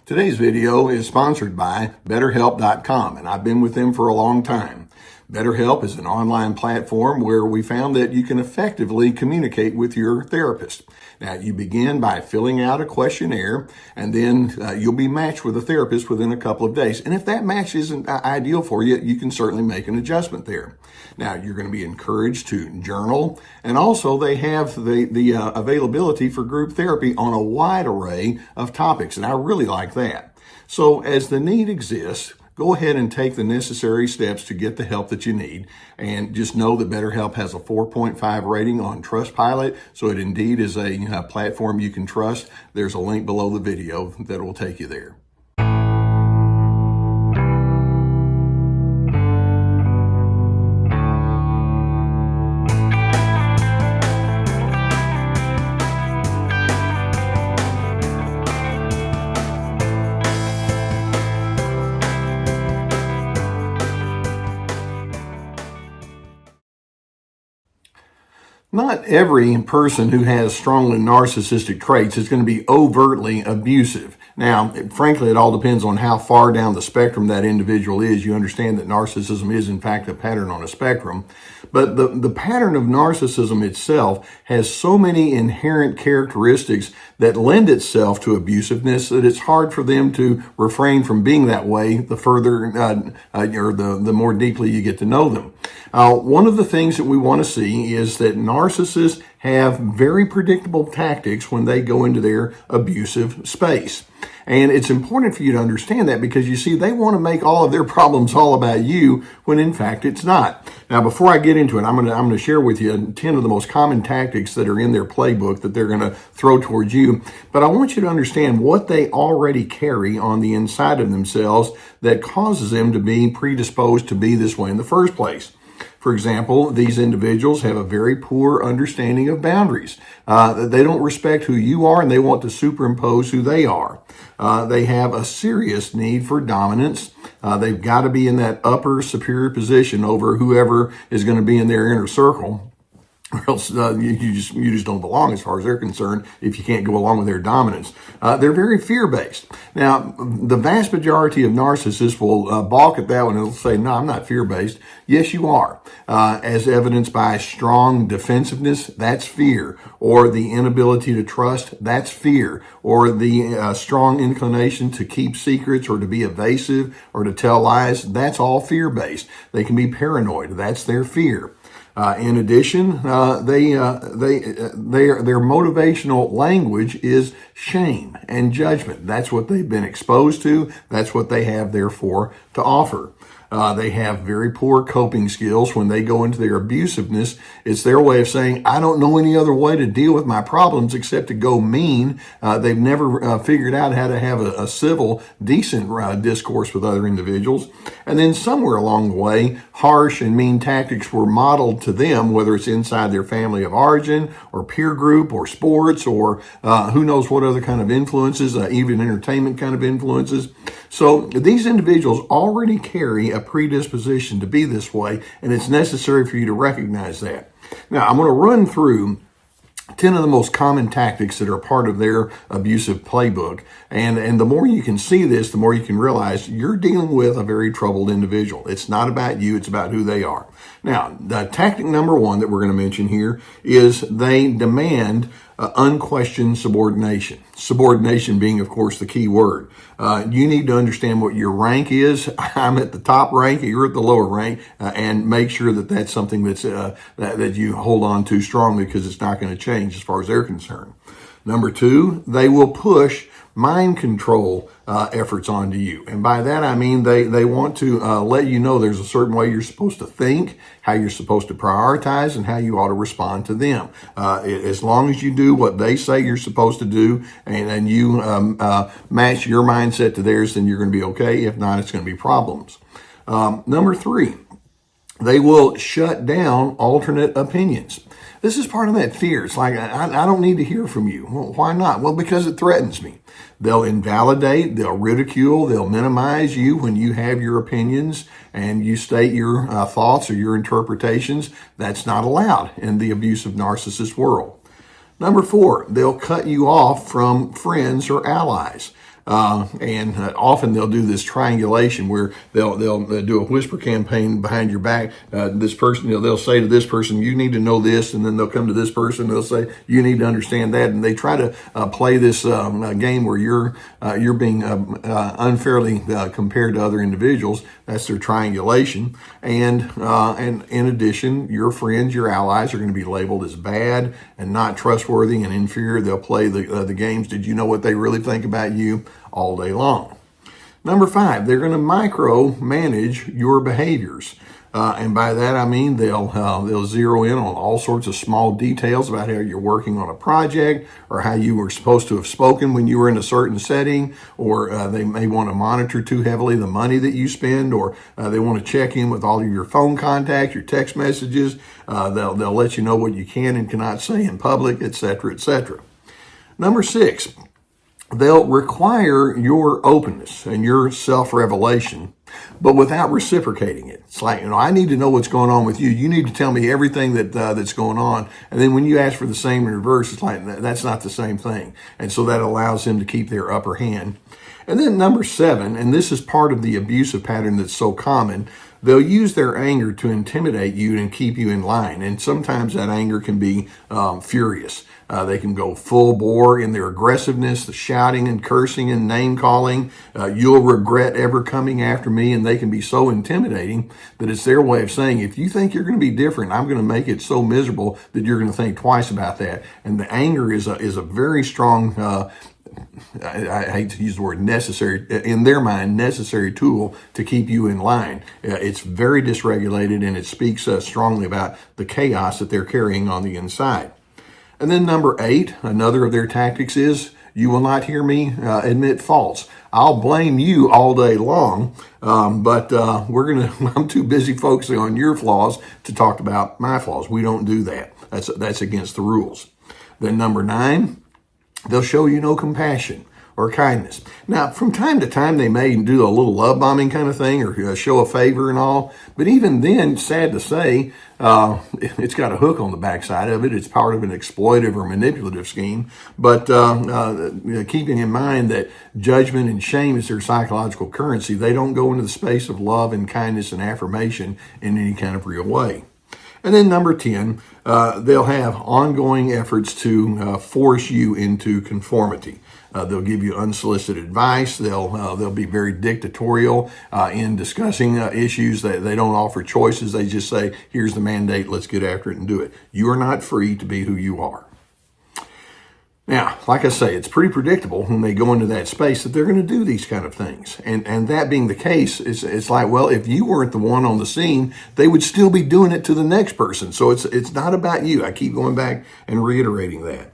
Today's video is sponsored by BetterHelp.com, and I've been with them for a long time. BetterHelp is an online platform where we found that you can effectively communicate with your therapist. Now, you begin by filling out a questionnaire, and then you'll be matched with a therapist within a couple of days. And if that match isn't ideal for you, you can certainly make an adjustment there. Now, you're going to be encouraged to journal, and also they have the availability for group therapy on a wide array of topics, and I really like that. So as the need exists, go ahead and take the necessary steps to get the help that you need. And just know that BetterHelp has a 4.5 rating on Trustpilot, so it indeed is a platform you can trust. There's a link below the video that will take you there. Not every person who has strongly narcissistic traits is going to be overtly abusive. Now, frankly, it all depends on how far down the spectrum that individual is. You understand that narcissism is, in fact, a pattern on a spectrum. But the pattern of narcissism itself has so many inherent characteristics that lend itself to abusiveness that it's hard for them to refrain from being that way the further or the more deeply you get to know them. One of the things that we want to see is that narcissists have very predictable tactics when they go into their abusive space. And it's important for you to understand that because you see, they want to make all of their problems all about you when in fact it's not. Now, before I get into it, I'm going to share with you 10 of the most common tactics that are in their playbook that they're going to throw towards you. But I want you to understand what they already carry on the inside of themselves that causes them to be predisposed to be this way in the first place. For example, these individuals have a very poor understanding of boundaries. They don't respect who you are, and they want to superimpose who they are. They have a serious need for dominance. They've got to be in that upper superior position over whoever is going to be in their inner circle. Or else you just don't belong as far as they're concerned if you can't go along with their dominance. They're very fear-based. Now, the vast majority of narcissists will balk at that one and they'll say, no, I'm not fear-based. Yes, you are. As evidenced by strong defensiveness, that's fear. Or the inability to trust, that's fear. Or the strong inclination to keep secrets or to be evasive or to tell lies, that's all fear-based. They can be paranoid. That's their fear. In addition, their motivational language is shame and judgment. That's what they've been exposed to. That's what they have, therefore, to offer. They have very poor coping skills when they go into their abusiveness. It's their way of saying, I don't know any other way to deal with my problems except to go mean. They've never figured out how to have a civil, decent discourse with other individuals. And then somewhere along the way, harsh and mean tactics were modeled to them, whether it's inside their family of origin or peer group or sports or who knows what other kind of influences, even entertainment kind of influences. So these individuals already carry a predisposition to be this way, and it's necessary for you to recognize that. Now, I'm going to run through 10 of the most common tactics that are part of their abusive playbook. And the more you can see this, the more you can realize you're dealing with a very troubled individual. It's not about you, it's about who they are. Now, the tactic number one that we're going to mention here is they demand unquestioned subordination. Subordination being, of course, the key word. You need to understand what your rank is. I'm at the top rank, you're at the lower rank, and make sure that that's something that's that you hold on to strongly because it's not going to change as far as they're concerned. Number two, they will push mind control efforts onto you. And by that, I mean they want to let you know there's a certain way you're supposed to think, how you're supposed to prioritize, and how you ought to respond to them. As long as you do what they say you're supposed to do and you match your mindset to theirs, then you're going to be okay. If not, it's going to be problems. Number three, they will shut down alternate opinions. This is part of that fear. It's like, I don't need to hear from you. Well, why not? Well, because it threatens me. They'll invalidate, they'll ridicule, they'll minimize you when you have your opinions and you state your thoughts or your interpretations. That's not allowed in the abusive narcissist world. Number four, they'll cut you off from friends or allies. And often they'll do this triangulation where they'll do a whisper campaign behind your back. This person, they'll say to this person, you need to know this, and then they'll come to this person, they'll say, you need to understand that, and they try to play this game where you're being unfairly compared to other individuals. That's their triangulation, and in addition, your friends, your allies are going to be labeled as bad and not trustworthy and inferior. They'll play the games. Did you know what they really think about you? All day long. Number 5, they're going to micromanage your behaviors. And by that I mean they'll zero in on all sorts of small details about how you're working on a project, or how you were supposed to have spoken when you were in a certain setting, or they may want to monitor too heavily the money that you spend, or they want to check in with all of your phone contacts, your text messages. They'll let you know what you can and cannot say in public, etc., etc. Number 6, they'll require your openness and your self-revelation, but without reciprocating it. It's like, I need to know what's going on with you. You need to tell me everything that's going on. And then when you ask for the same in reverse, it's like, that's not the same thing. And so that allows them to keep their upper hand. And then number 7, and this is part of the abusive pattern that's so common, they'll use their anger to intimidate you and keep you in line. And sometimes that anger can be furious. They can go full bore in their aggressiveness, the shouting and cursing and name calling. You'll regret ever coming after me. And they can be so intimidating that it's their way of saying, if you think you're going to be different, I'm going to make it so miserable that you're going to think twice about that. And the anger is a very strong, I hate to use the word necessary, in their mind, necessary tool to keep you in line. It's very dysregulated, and it speaks strongly about the chaos that they're carrying on the inside. And then number 8, another of their tactics is, you will not hear me admit faults. I'll blame you all day long, but I'm too busy focusing on your flaws to talk about my flaws. We don't do that. That's against the rules. Then number 9, they'll show you no compassion or kindness. Now, from time to time, they may do a little love bombing kind of thing, or show a favor and all. But even then, sad to say, it's got a hook on the backside of it. It's part of an exploitive or manipulative scheme. But keeping in mind that judgment and shame is their psychological currency, they don't go into the space of love and kindness and affirmation in any kind of real way. And then number 10, they'll have ongoing efforts to force you into conformity. They'll give you unsolicited advice. They'll be very dictatorial in discussing issues. They don't offer choices. They just say, here's the mandate, let's get after it and do it. You are not free to be who you are. Now, like I say, it's pretty predictable when they go into that space that they're going to do these kind of things. And that being the case, it's like, well, if you weren't the one on the scene, they would still be doing it to the next person. So it's not about you. I keep going back and reiterating that.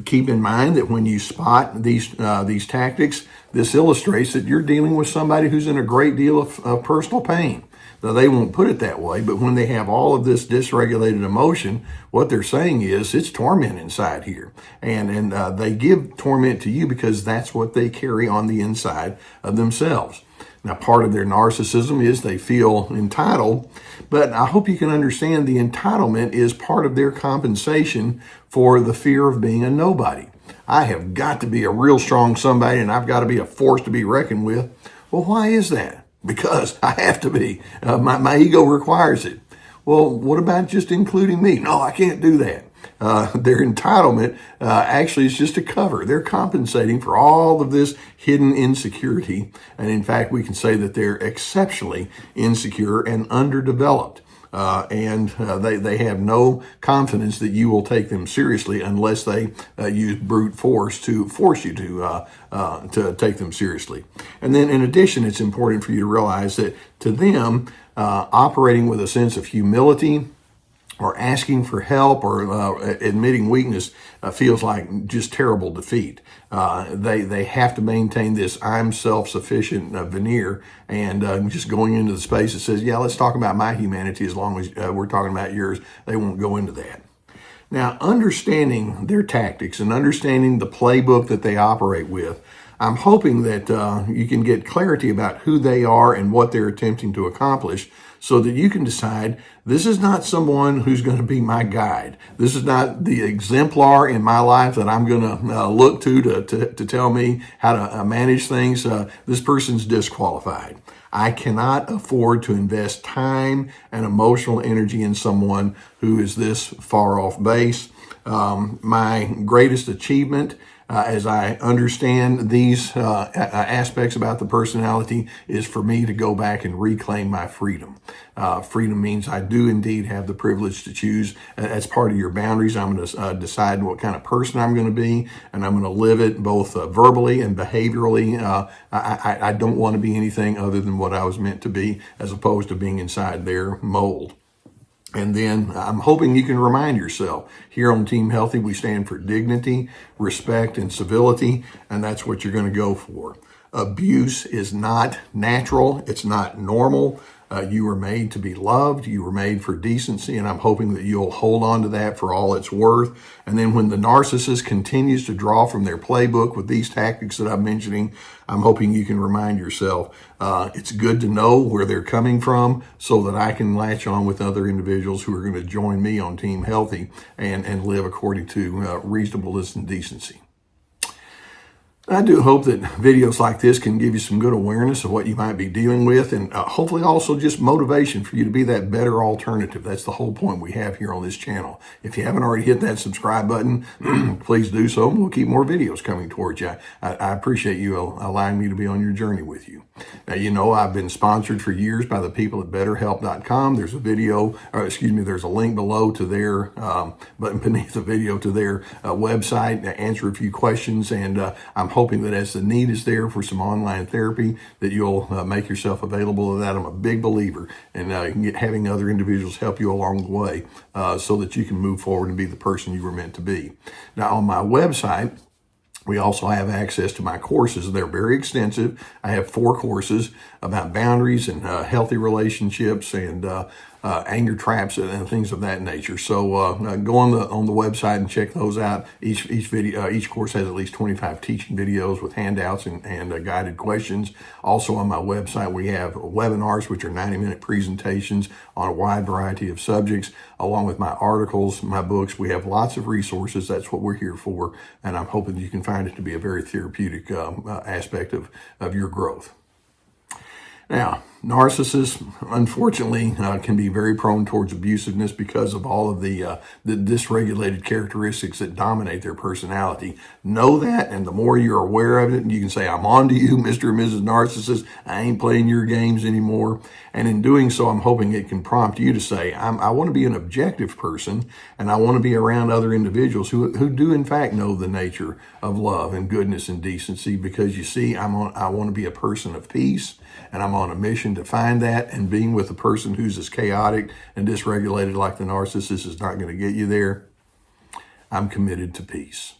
Keep in mind that when you spot these tactics, this illustrates that you're dealing with somebody who's in a great deal of personal pain. Now, they won't put it that way, but when they have all of this dysregulated emotion, what they're saying is it's torment inside here. And they give torment to you because that's what they carry on the inside of themselves. Now, part of their narcissism is they feel entitled, but I hope you can understand the entitlement is part of their compensation for the fear of being a nobody. I have got to be a real strong somebody, and I've got to be a force to be reckoned with. Well, why is that? Because I have to be. My ego requires it. Well, what about just including me? No, I can't do that. Their entitlement actually is just a cover. They're compensating for all of this hidden insecurity. And in fact, we can say that they're exceptionally insecure and underdeveloped. They have no confidence that you will take them seriously unless they use brute force to force you to take them seriously. And then in addition, it's important for you to realize that to them, operating with a sense of humility or asking for help or admitting weakness feels like just terrible defeat. They have to maintain this I'm self-sufficient veneer, and just going into the space that says, yeah, let's talk about my humanity as long as we're talking about yours. They won't go into that. Now, understanding their tactics and understanding the playbook that they operate with, I'm hoping that you can get clarity about who they are and what they're attempting to accomplish, so that you can decide, this is not someone who's going to be my guide. This is not the exemplar in my life that I'm going to look to tell me how to manage things. This person's disqualified. I cannot afford to invest time and emotional energy in someone who is this far off base. My greatest achievement, as I understand these aspects about the personality, is for me to go back and reclaim my freedom. Freedom means I do indeed have the privilege to choose. As part of your boundaries, I'm going to decide what kind of person I'm going to be, and I'm going to live it both verbally and behaviorally. I don't want to be anything other than what I was meant to be, as opposed to being inside their mold. And then I'm hoping you can remind yourself, here on Team Healthy, we stand for dignity, respect, and civility, and that's what you're going to go for. Abuse is not natural. It's not normal. You were made to be loved. You were made for decency, and I'm hoping that you'll hold on to that for all it's worth. And then when the narcissist continues to draw from their playbook with these tactics that I'm mentioning, I'm hoping you can remind yourself, it's good to know where they're coming from, so that I can latch on with other individuals who are going to join me on Team Healthy and live according to reasonableness and decency. I do hope that videos like this can give you some good awareness of what you might be dealing with, and hopefully also just motivation for you to be that better alternative. That's the whole point we have here on this channel. If you haven't already hit that subscribe button, please do so, and we'll keep more videos coming towards you. I appreciate you allowing me to be on your journey with you. Now, you know, I've been sponsored for years by the people at BetterHelp.com. There's a there's a link below to their, button beneath the video, to their website to answer a few questions, and I'm hoping that as the need is there for some online therapy, that you'll make yourself available to that. I'm a big believer in having other individuals help you along the way, so that you can move forward and be the person you were meant to be. Now, on my website, we also have access to my courses. They're very extensive. I have 4 courses about boundaries and healthy relationships and anger traps and things of that nature. So go on the website and check those out. Each course has at least 25 teaching videos with handouts and guided questions. Also on my website, we have webinars, which are 90-minute presentations on a wide variety of subjects, along with my articles, my books. We have lots of resources. That's what we're here for, and I'm hoping you can find it to be a very therapeutic aspect of your growth. Now, narcissists, unfortunately, can be very prone towards abusiveness because of all of the dysregulated characteristics that dominate their personality. Know that, and the more you're aware of it, you can say, I'm on to you, Mr. and Mrs. Narcissist. I ain't playing your games anymore. And in doing so, I'm hoping it can prompt you to say, I want to be an objective person, and I want to be around other individuals who do, in fact, know the nature of love and goodness and decency, because you see, I want to be a person of peace, and I'm on a mission to find that, and being with a person who's as chaotic and dysregulated like the narcissist is not going to get you there. I'm committed to peace.